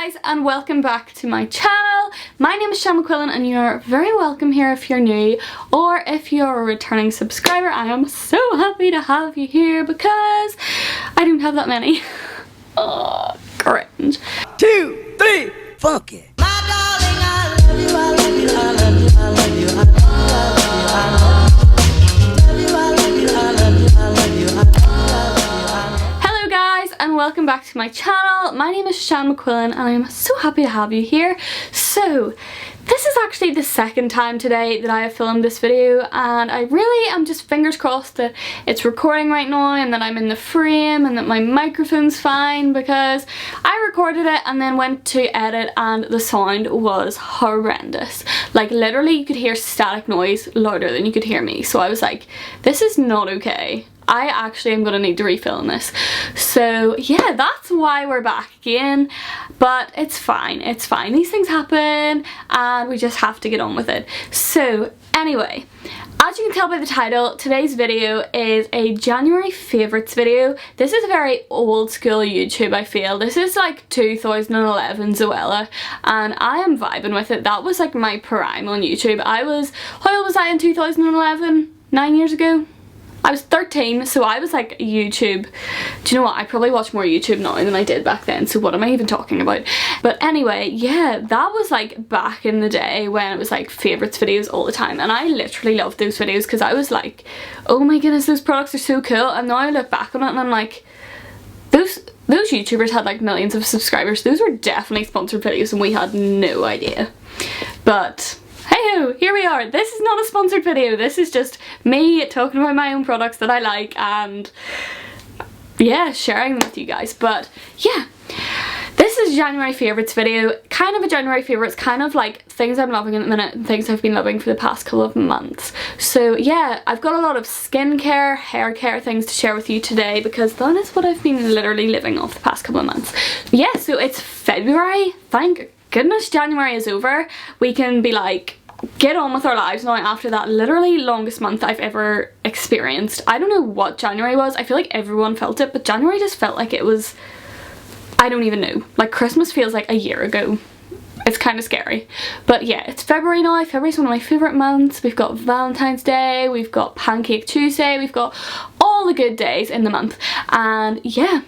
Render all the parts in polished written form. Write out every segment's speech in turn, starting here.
guys, and welcome back to my channel. My name is Shan McQuillan and you're very welcome here if you're new, or if you're a returning subscriber. I am so happy to have you here because I don't have that many. Oh, cringe. 2, 3, fuck it. My darling, I love you, I love you, I love you, I love you, I love you, I love you, I love you, I love you, I love you, I love you, I love you. Hello guys, and welcome back to my channel. My name is Shan McQuillan and I am so happy to have you here. So, this is actually the second time today that I have filmed this video, and I really am just fingers crossed that it's recording right now and that I'm in the frame and that my microphone's fine, because I recorded it and then went to edit and the sound was horrendous. Like literally you could hear static noise louder than you could hear me, so I was like, this is not okay. I actually am going to need to refilm this. So yeah, that's why we're back again, but it's fine, it's fine. These things happen and we just have to get on with it. So anyway, as you can tell by the title, today's video is a January favourites video. This is a very old school YouTube, I feel. This is like 2011 Zoella and I am vibing with it. That was like my prime on YouTube. How old was I in 2011? 9 years ago? I was 13, so I was like YouTube. Do you know what? I probably watch more YouTube now than I did back then, so what am I even talking about? But anyway, yeah, that was like back in the day when it was like favourites videos all the time, and I literally loved those videos because I was like, oh my goodness, those products are so cool. And now I look back on it and I'm like, those YouTubers had like millions of subscribers. Those were definitely sponsored videos and we had no idea. But hey-ho, here we are. This is not a sponsored video. This is just me talking about my own products that I like and yeah, sharing them with you guys. But yeah, this is January favourites video. Kind of a January favourites, kind of like things I'm loving at the minute and things I've been loving for the past couple of months. So yeah, I've got a lot of skincare, hair care things to share with you today because that is what I've been literally living off the past couple of months. Yeah, so it's February. Thank goodness January is over. We can be like, get on with our lives now after that literally longest month I've ever experienced. I don't know what January was. I feel like everyone felt it, but January just felt like it was, I don't even know. Like Christmas feels like a year ago. It's kind of scary. But yeah, it's February now. February's one of my favourite months. We've got Valentine's Day, we've got Pancake Tuesday, we've got all the good days in the month. And yeah,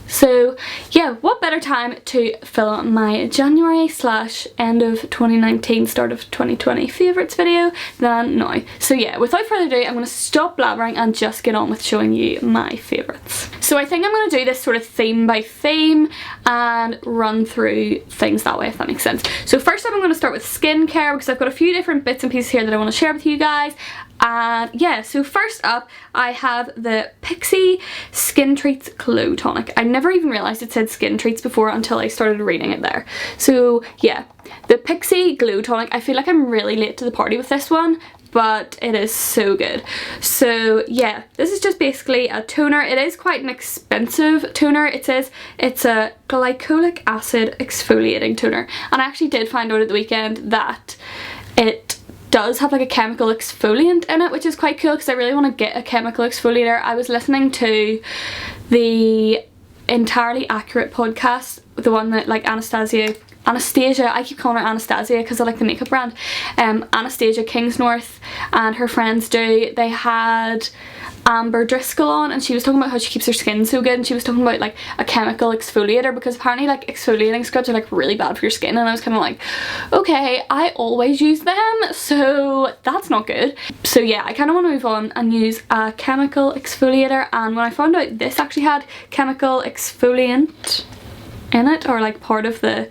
so yeah, what better time to film my January / end of 2019 start of 2020 favourites video than now. So yeah, without further ado, I'm going to stop blabbering and just get on with showing you my favourites. So I think I'm going to do this sort of theme by theme and run through things that way, if that makes sense. So first up I'm going to start with skincare because I've got a few different bits and pieces here that I want to share with you guys. And yeah, so first up I have the Pixi Skin Treats Glow Tonic. I never even realised it said Skin Treats before until I started reading it there. So yeah, the Pixi Glow Tonic. I feel like I'm really late to the party with this one, but it is so good. So yeah, this is just basically a toner. It is quite an expensive toner. It says it's a glycolic acid exfoliating toner, and I actually did find out at the weekend that it does have like a chemical exfoliant in it, which is quite cool because I really want to get a chemical exfoliator. I was listening to the Entirely Accurate podcast, the one that like Anastasia, I keep calling her Anastasia because I like the makeup brand, Anastasia Kingsnorth and her friends do. They had Amber Driscoll on and she was talking about how she keeps her skin so good, and she was talking about like a chemical exfoliator because apparently like exfoliating scrubs are like really bad for your skin, and I was kind of like, okay, I always use them, so that's not good. So yeah, I kind of want to move on and use a chemical exfoliator, and when I found out this actually had chemical exfoliant in it, or like part of the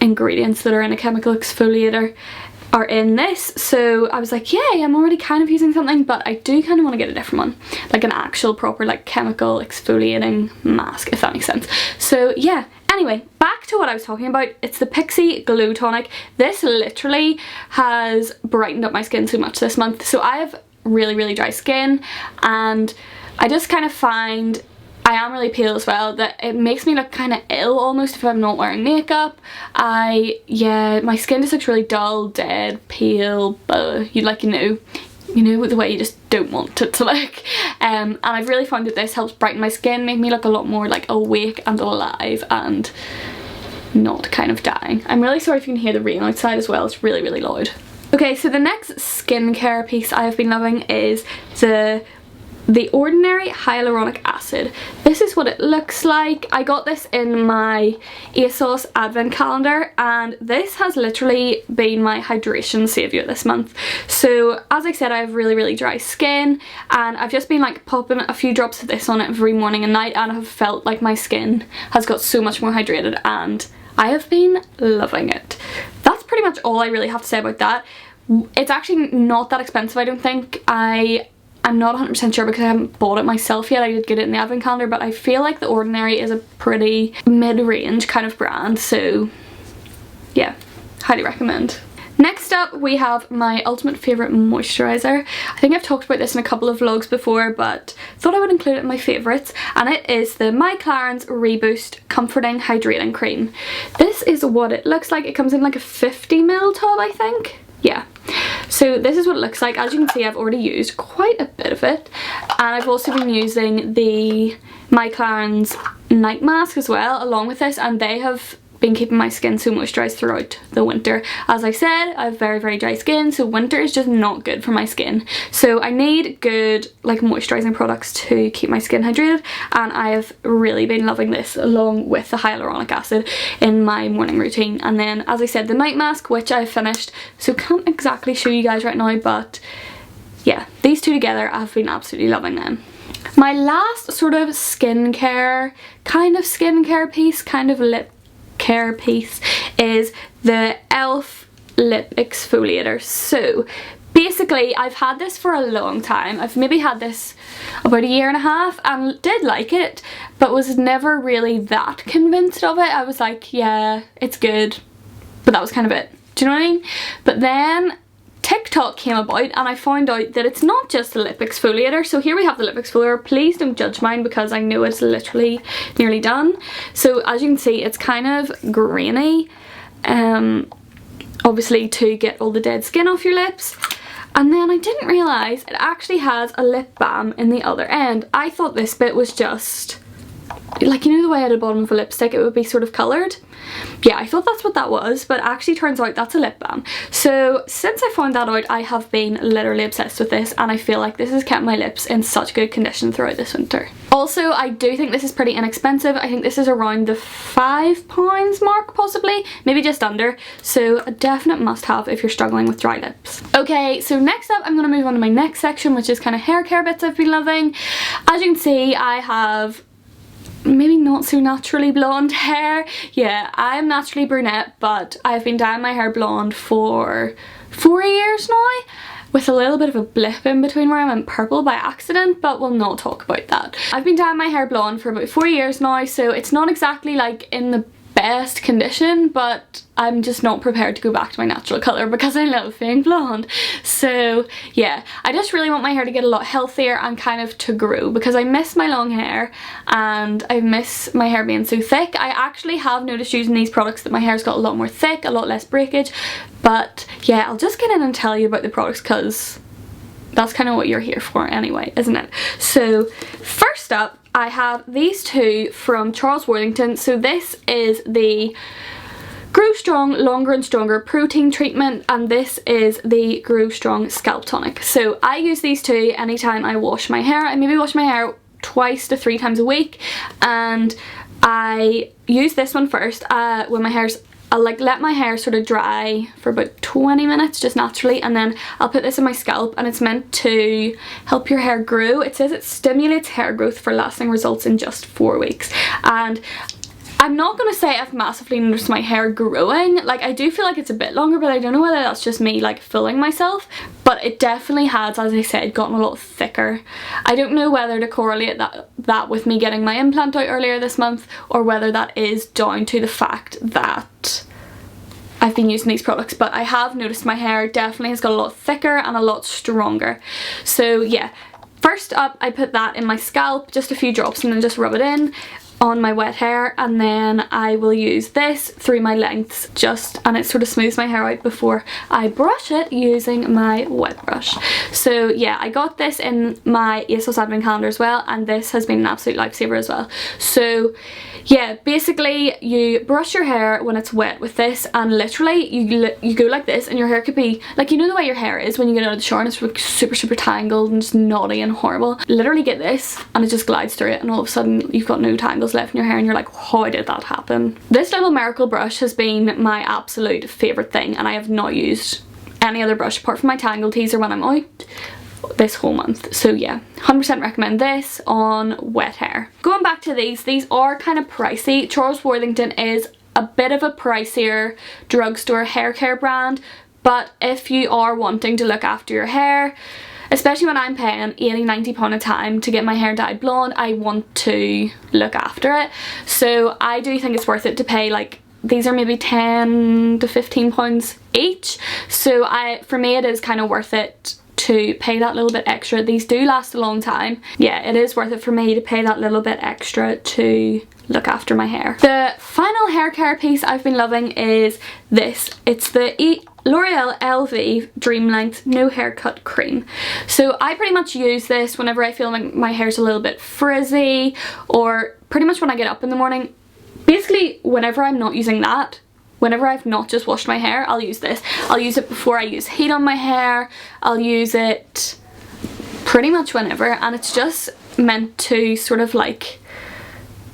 ingredients that are in a chemical exfoliator are in this, so I was like, yay, I'm already kind of using something, but I do kind of want to get a different one, like an actual proper like chemical exfoliating mask, if that makes sense. So yeah, anyway, back to what I was talking about. It's the Pixi Glow Tonic. This literally has brightened up my skin so much this month. So I have really dry skin, and I just kind of find I am really pale as well, that it makes me look kind of ill almost if I'm not wearing makeup. Yeah, my skin just looks really dull, dead, pale, you know, you know, the way you just don't want it to look. And I've really found that this helps brighten my skin, make me look a lot more like awake and alive and not kind of dying. I'm really sorry if you can hear the rain outside as well, it's really, really loud. Okay, so the next skincare piece I have been loving is the Ordinary Hyaluronic Acid. This is what it looks like. I got this in my ASOS advent calendar, and this has literally been my hydration saviour this month. So as I said, I have really, really dry skin, and I've just been like popping a few drops of this on it every morning and night, and I've felt like my skin has got so much more hydrated, and I have been loving it. That's pretty much all I really have to say about that. It's actually not that expensive, I don't think. I'm not 100% sure because I haven't bought it myself yet. I did get it in the advent calendar, but I feel like the Ordinary is a pretty mid-range kind of brand, so yeah, highly recommend. Next up we have my ultimate favourite moisturiser. I think I've talked about this in a couple of vlogs before, but thought I would include it in my favourites, and it is the My Clarins Reboost Comforting Hydrating Cream. This is what it looks like. It comes in like a 50ml tub, I think. Yeah, so this is what it looks like. As you can see, I've already used quite a bit of it, and I've also been using the My Clarins night mask as well along with this, and they have been keeping my skin so moisturised throughout the winter. As I said, I have very, very dry skin, so winter is just not good for my skin. So I need good like moisturising products to keep my skin hydrated, and I have really been loving this along with the hyaluronic acid in my morning routine. And then, as I said, the night mask, which I've finished, so can't exactly show you guys right now, but yeah, these two together, I've been absolutely loving them. My last sort of skincare piece, kind of lip care piece, is the e.l.f. lip exfoliator. So basically I've had this for a long time. I've maybe had this about a year and a half and did like it, but was never really that convinced of it. I was like, yeah, it's good, but that was kind of it. Do you know what I mean? But then TikTok came about and I found out that it's not just a lip exfoliator. So here we have the lip exfoliator. Please don't judge mine because I know it's literally nearly done. So as you can see, it's kind of grainy, obviously to get all the dead skin off your lips. And then I didn't realise it actually has a lip balm in the other end. I thought this bit was just like, you know the way at the bottom of a lipstick it would be sort of coloured? Yeah, I thought that's what that was, but actually turns out that's a lip balm. So since I found that out, I have been literally obsessed with this, and I feel like this has kept my lips in such good condition throughout this winter. Also, I do think this is pretty inexpensive. I think this is around the £5 mark, possibly, maybe just under. So a definite must have if you're struggling with dry lips. Okay, so next up I'm going to move on to my next section, which is kind of hair care bits I've been loving. As you can see, I have maybe not so naturally blonde hair. Yeah, I'm naturally brunette, but I've been dyeing my hair blonde for 4 years now, with a little bit of a blip in between where I went purple by accident, but we'll not talk about that. I've been dyeing my hair blonde for about 4 years now, so it's not exactly like in the best condition, but I'm just not prepared to go back to my natural colour because I love being blonde. So yeah, I just really want my hair to get a lot healthier and kind of to grow, because I miss my long hair and I miss my hair being so thick. I actually have noticed using these products that my hair's got a lot more thick, a lot less breakage, but yeah, I'll just get in and tell you about the products because that's kind of what you're here for anyway, isn't it? So first up, I have these two from Wellington. So this is the Grow Strong Longer and Stronger Protein Treatment, and this is the Grow Strong Scalp Tonic. So I use these two anytime I wash my hair. I maybe wash my hair 2 to 3 times a week, and I use this one first when my hair's, I'll like let my hair sort of dry for about 20 minutes just naturally, and then I'll put this on my scalp, and it's meant to help your hair grow. It says it stimulates hair growth for lasting results in just 4 weeks, and I'm not going to say I've massively noticed my hair growing. Like, I do feel like it's a bit longer, but I don't know whether that's just me like fooling myself, but it definitely has, as I said, gotten a lot thicker. I don't know whether to correlate that with me getting my implant out earlier this month, or whether that is down to the fact that I've been using these products, but I have noticed my hair definitely has got a lot thicker and a lot stronger. So yeah, first up I put that in my scalp, just a few drops, and then just rub it in. on my wet hair, and then I will use this through my lengths and it sort of smooths my hair out before I brush it using my wet brush. So yeah, I got this in my ASOS advent calendar as well, and this has been an absolute lifesaver as well. So yeah, basically you brush your hair when it's wet with this, and literally you go like this, and your hair could be like, you know the way your hair is when you get out of the shower and it's like super tangled and just knotty and horrible. Literally get this and it just glides through it, and all of a sudden you've got no tangles left in your hair and you're like, how did that happen? This little miracle brush has been my absolute favourite thing, and I have not used any other brush apart from my Tangle Teaser when I'm out this whole month. So yeah, 100% recommend this on wet hair. Going back to these are kind of pricey. Charles Wellington is a bit of a pricier drugstore hair care brand, but if you are wanting to look after your hair, especially when I'm paying £80–90 a time to get my hair dyed blonde, I want to look after it. So I do think it's worth it to pay, like, these are maybe £10 to £15 each. So for me it is kind of worth it to pay that little bit extra. These do last a long time. Yeah, it is worth it for me to pay that little bit extra to look after my hair. The final hair care piece I've been loving is this. It's the L'Oreal LV Dream Length No Haircut Cream. So I pretty much use this whenever I feel like my hair's a little bit frizzy, or pretty much when I get up in the morning. Basically, whenever I'm not using that, whenever I've not just washed my hair, I'll use this. I'll use it before I use heat on my hair. I'll use it pretty much whenever, and it's just meant to sort of like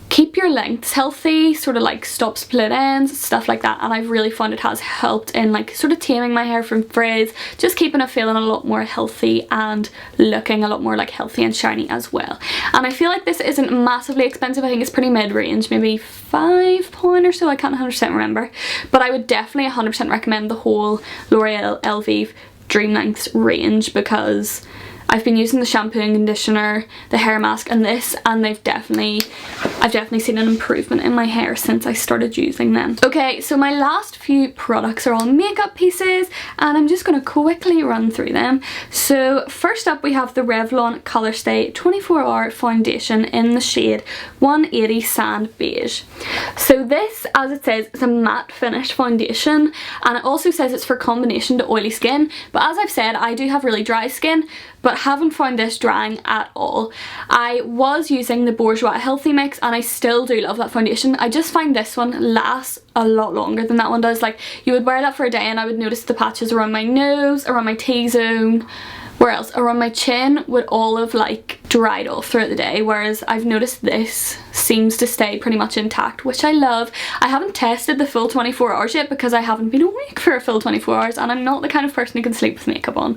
keep your lengths healthy, sort of like stop split ends, stuff like that. And I've really found it has helped in like sort of taming my hair from frizz, just keeping it feeling a lot more healthy and looking a lot more like healthy and shiny as well. And I feel like this isn't massively expensive. I think it's pretty mid-range, maybe £5 or so, I can't 100% remember. But I would definitely 100% recommend the whole L'Oreal LV Dream Lengths range, because I've been using the shampoo and conditioner, the hair mask and this, and I've definitely seen an improvement in my hair since I started using them. Okay, so my last few products are all makeup pieces, and I'm just going to quickly run through them. So first up we have the Revlon Colour Stay 24-Hour Foundation in the shade 180 Sand Beige. So this, as it says, is a matte finish foundation, and it also says it's for combination to oily skin, but as I've said, I do have really dry skin, but haven't found this drying at all. I was using the Bourjois Healthy Mix, and I still do love that foundation. I just find this one lasts a lot longer than that one does. Like, you would wear that for a day and I would notice the patches around my nose, around my T-zone, where else, around my chin would all have like dried off throughout the day, whereas I've noticed this seems to stay pretty much intact, which I love. I haven't tested the full 24 hours yet because I haven't been awake for a full 24 hours and I'm not the kind of person who can sleep with makeup on.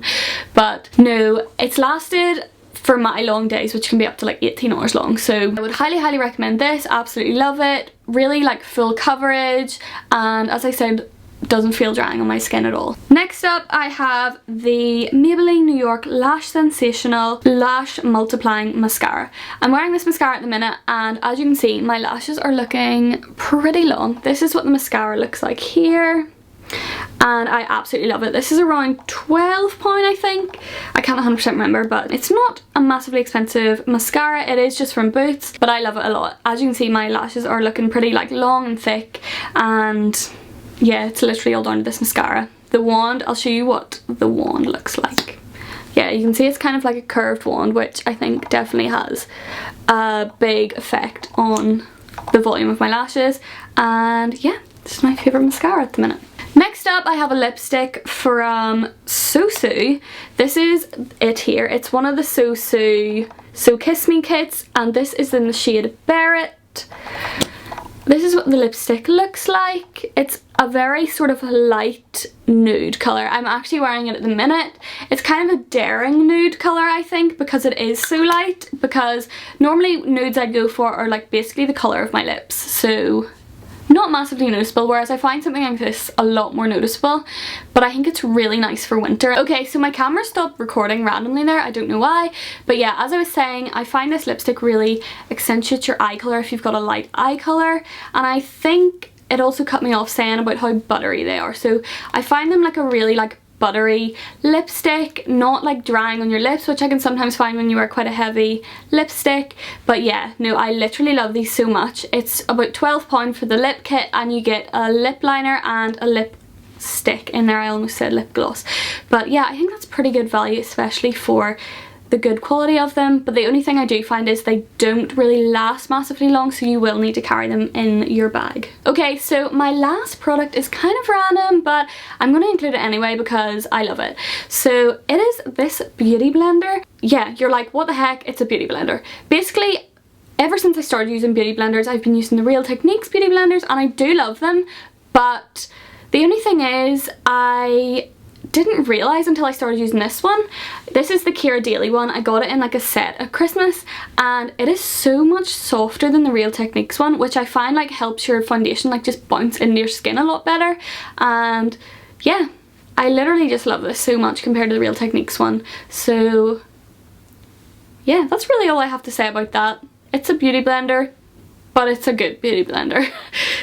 But no, it's lasted for my long days, which can be up to like 18 hours long. So I would highly recommend this. Absolutely love it. Really like full coverage, and as I said, doesn't feel drying on my skin at all. Next up I have the Maybelline New York Lash Sensational Lash Multiplying Mascara. I'm wearing this mascara at the minute, and as you can see my lashes are looking pretty long. This is what the mascara looks like here, and I absolutely love it. This is around £12 I think. I can't 100% remember, but it's not a massively expensive mascara. It is just from Boots, but I love it a lot. As you can see my lashes are looking pretty like long and thick, and yeah, it's literally all down to this mascara. The wand, I'll show you what the wand looks like. Yeah, you can see it's kind of like a curved wand, which I think definitely has a big effect on the volume of my lashes. And yeah, this is my favourite mascara at the minute. Next up I have a lipstick from Sosu. This is it here. It's one of the Sosu So Kiss Me kits, and this is in the shade Barrett. This is what the lipstick looks like. It's a very sort of light nude colour. I'm actually wearing it at the minute. It's kind of a daring nude colour, I think, because it is so light, because normally nudes I go for are like basically the colour of my lips, so not massively noticeable, whereas I find something like this a lot more noticeable, but I think it's really nice for winter. Okay, so my camera stopped recording randomly there, I don't know why, but yeah, as I was saying, I find this lipstick really accentuates your eye colour if you've got a light eye colour, and I think it also cut me off saying about how buttery they are. So I find them like a really like buttery lipstick, not like drying on your lips, which I can sometimes find when you wear quite a heavy lipstick. But yeah, no, I literally love these so much. It's about £12 for the lip kit, and you get a lip liner and a lip stick in there. I almost said lip gloss, but yeah, I think that's pretty good value, especially for the good quality of them. But the only thing I do find is they don't really last massively long, so you will need to carry them in your bag. Okay, so my last product is kind of random, but I'm going to include it anyway because I love it. So it is this beauty blender. Yeah, you're like, what the heck? It's a beauty blender. Basically, ever since I started using beauty blenders, I've been using the Real Techniques beauty blenders, and I do love them, but the only thing is I didn't realise until I started using this one. This is the Kira Daily one. I got it in like a set at Christmas, and it is so much softer than the Real Techniques one, which I find like helps your foundation like just bounce into your skin a lot better. And yeah, I literally just love this so much compared to the Real Techniques one. So yeah, that's really all I have to say about that. It's a beauty blender, but it's a good beauty blender.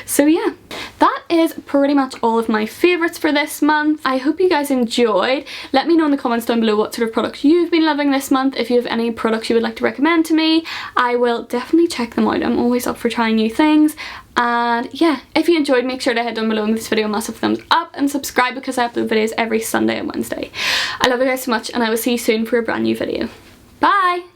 So yeah, that is pretty much all of my favourites for this month. I hope you guys enjoyed. Let me know in the comments down below what sort of products you've been loving this month. If you have any products you would like to recommend to me, I will definitely check them out. I'm always up for trying new things. And yeah, if you enjoyed, make sure to head down below and give this video a massive thumbs up and subscribe, because I upload videos every Sunday and Wednesday. I love you guys so much, and I will see you soon for a brand new video. Bye!